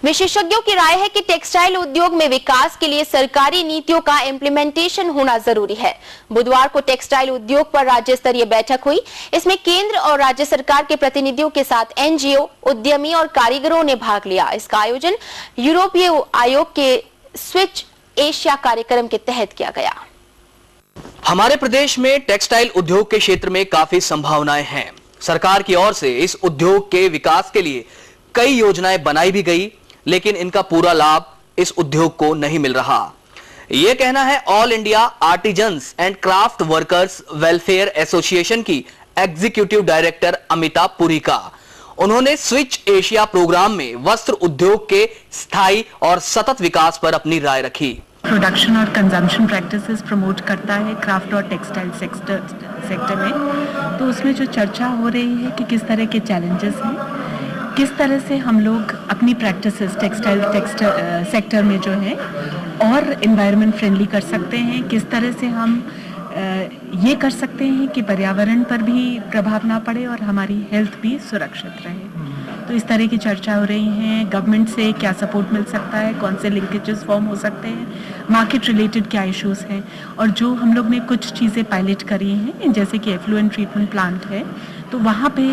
विशेषज्ञों की राय है कि टेक्सटाइल उद्योग में विकास के लिए सरकारी नीतियों का इम्प्लीमेंटेशन होना जरूरी है। बुधवार को टेक्सटाइल उद्योग पर राज्य स्तरीय बैठक हुई। इसमें केंद्र और राज्य सरकार के प्रतिनिधियों के साथ एनजीओ, उद्यमी और कारीगरों ने भाग लिया। इसका आयोजन यूरोपीय आयोग के स्विच एशिया कार्यक्रम के तहत किया गया। हमारे प्रदेश में टेक्सटाइल उद्योग के क्षेत्र में काफी संभावनाएं हैं। सरकार की ओर से इस उद्योग के विकास के लिए कई योजनाएं बनाई भी गई, लेकिन इनका पूरा लाभ इस उद्योग को नहीं मिल रहा। यह कहना है all India artisans and craft workers welfare association की एग्जीक्यूटिव डायरेक्टर अमिता पुरी का। उन्होंने स्विच एशिया प्रोग्राम में वस्त्र उद्योग के स्थायी और सतत विकास पर अपनी राय रखी। प्रोडक्शन और कंजम्पशन प्रैक्टिसेस प्रमोट करता है क्राफ्ट और टेक्सटाइल सेक्टर में, तो उसमें जो चर्चा हो रही है कि किस तरह के चैलेंजेस हैं, किस तरह से हम लोग अपनी प्रैक्टिसेस टेक्सटाइल सेक्टर में जो है और एनवायरनमेंट फ्रेंडली कर सकते हैं, किस तरह से हम ये कर सकते हैं कि पर्यावरण पर भी प्रभाव ना पड़े और हमारी हेल्थ भी सुरक्षित रहे। तो इस तरह की चर्चा हो रही है। गवर्नमेंट से क्या सपोर्ट मिल सकता है, कौन से लिंकेजेस फॉर्म हो सकते हैं, मार्केट रिलेटेड क्या इश्यूज हैं, और जो हम लोग ने कुछ चीज़ें पायलट करी हैं जैसे कि एफ्लुएंट ट्रीटमेंट प्लांट है, तो वहाँ पे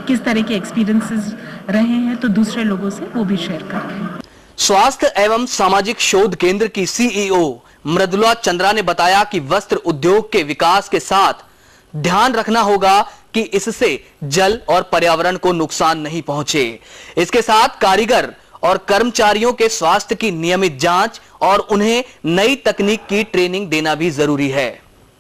किस तरह के एक्सपीरियंसेस रहे हैं तो दूसरे लोगों से वो भी शेयर कर रहे हैं। स्वास्थ्य एवं सामाजिक शोध केंद्र की सीईओ मृदुला चंद्रा ने बताया कि वस्त्र उद्योग के विकास के साथ ध्यान रखना होगा कि इससे जल और पर्यावरण को नुकसान नहीं पहुंचे। इसके साथ कारीगर और कर्मचारियों के स्वास्थ्य की नियमित जांच और उन्हें नई तकनीक की ट्रेनिंग देना भी जरूरी है।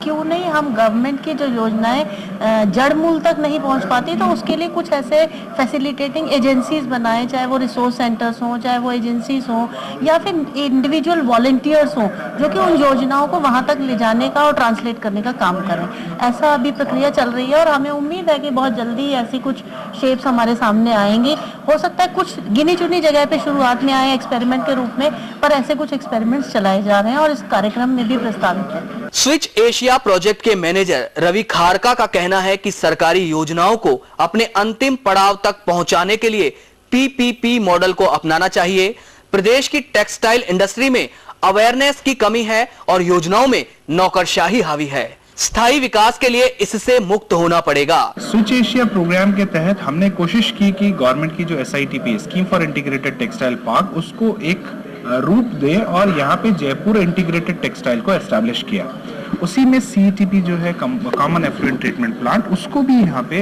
क्यों नहीं हम गवर्नमेंट की जो योजनाएं जड़ मूल तक नहीं पहुंच पाती, तो उसके लिए कुछ ऐसे फैसिलिटेटिंग एजेंसीज बनाए, चाहे वो रिसोर्स सेंटर्स हों, चाहे वो एजेंसीज हों या फिर इंडिविजुअल वॉलंटियर्स हों, जो कि उन योजनाओं को वहां तक ले जाने का और ट्रांसलेट करने का काम करें। ऐसा अभी प्रक्रिया चल रही है और हमें उम्मीद है कि बहुत जल्दी ऐसी कुछ शेप्स हमारे सामने आएंगी। हो सकता है कुछ गिनी चुनी जगह पे शुरुआत में आए एक्सपेरिमेंट के रूप में, पर ऐसे कुछ एक्सपेरिमेंट्स चलाए जा रहे हैं और इस कार्यक्रम में भी प्रस्तावित है। स्विच एशिया प्रोजेक्ट के मैनेजर रवि खारका का कहना है कि सरकारी योजनाओं को अपने अंतिम पड़ाव तक पहुंचाने के लिए पीपीपी मॉडल को अपनाना चाहिए। प्रदेश की टेक्सटाइल इंडस्ट्री में अवेयरनेस की कमी है और योजनाओं में नौकरशाही हावी है। स्थायी विकास के लिए इससे मुक्त होना पड़ेगा। स्विच एशिया प्रोग्राम के तहत हमने कोशिश की कि गवर्नमेंट की जो SITP scheme for integrated textile park, उसको एक रूप दे और यहाँ पे जयपुर इंटीग्रेटेड टेक्सटाइल को एस्टैब्लिश किया। उसी में CETP जो है कॉमन एफ्लुएंट ट्रीटमेंट प्लांट, उसको भी यहाँ पे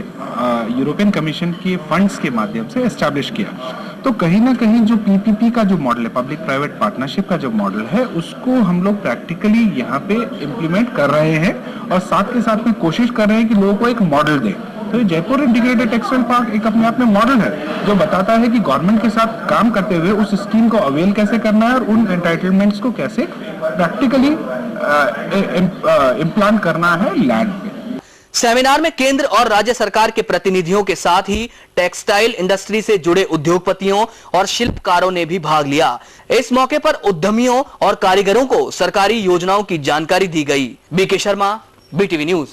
यूरोपियन कमीशन के फंड्स के माध्यम से एस्टैब्लिश किया। तो कहीं ना कहीं जो PPP का जो मॉडल है, पब्लिक प्राइवेट पार्टनरशिप का जो मॉडल है, उसको हम लोग प्रैक्टिकली यहाँ पे इम्प्लीमेंट कर रहे हैं और साथ के साथ में कोशिश कर रहे हैं कि लोगों को एक मॉडल दें। तो जयपुर इंटीग्रेटेड टेक्सटाइल पार्क एक अपने आप में मॉडल है जो बताता है कि गवर्नमेंट के साथ काम करते हुए उस स्कीम को अवेल कैसे करना है और उन एंटाइटलमेंट्स को कैसे प्रैक्टिकली इम्प्लांट करना है लैंड पे। सेमिनार में केंद्र और राज्य सरकार के प्रतिनिधियों के साथ ही टेक्सटाइल इंडस्ट्री से जुड़े उद्योगपतियों और शिल्पकारों ने भी भाग लिया। इस मौके पर उद्यमियों और कारीगरों को सरकारी योजनाओं की जानकारी दी गई। BK Sharma, BTV news.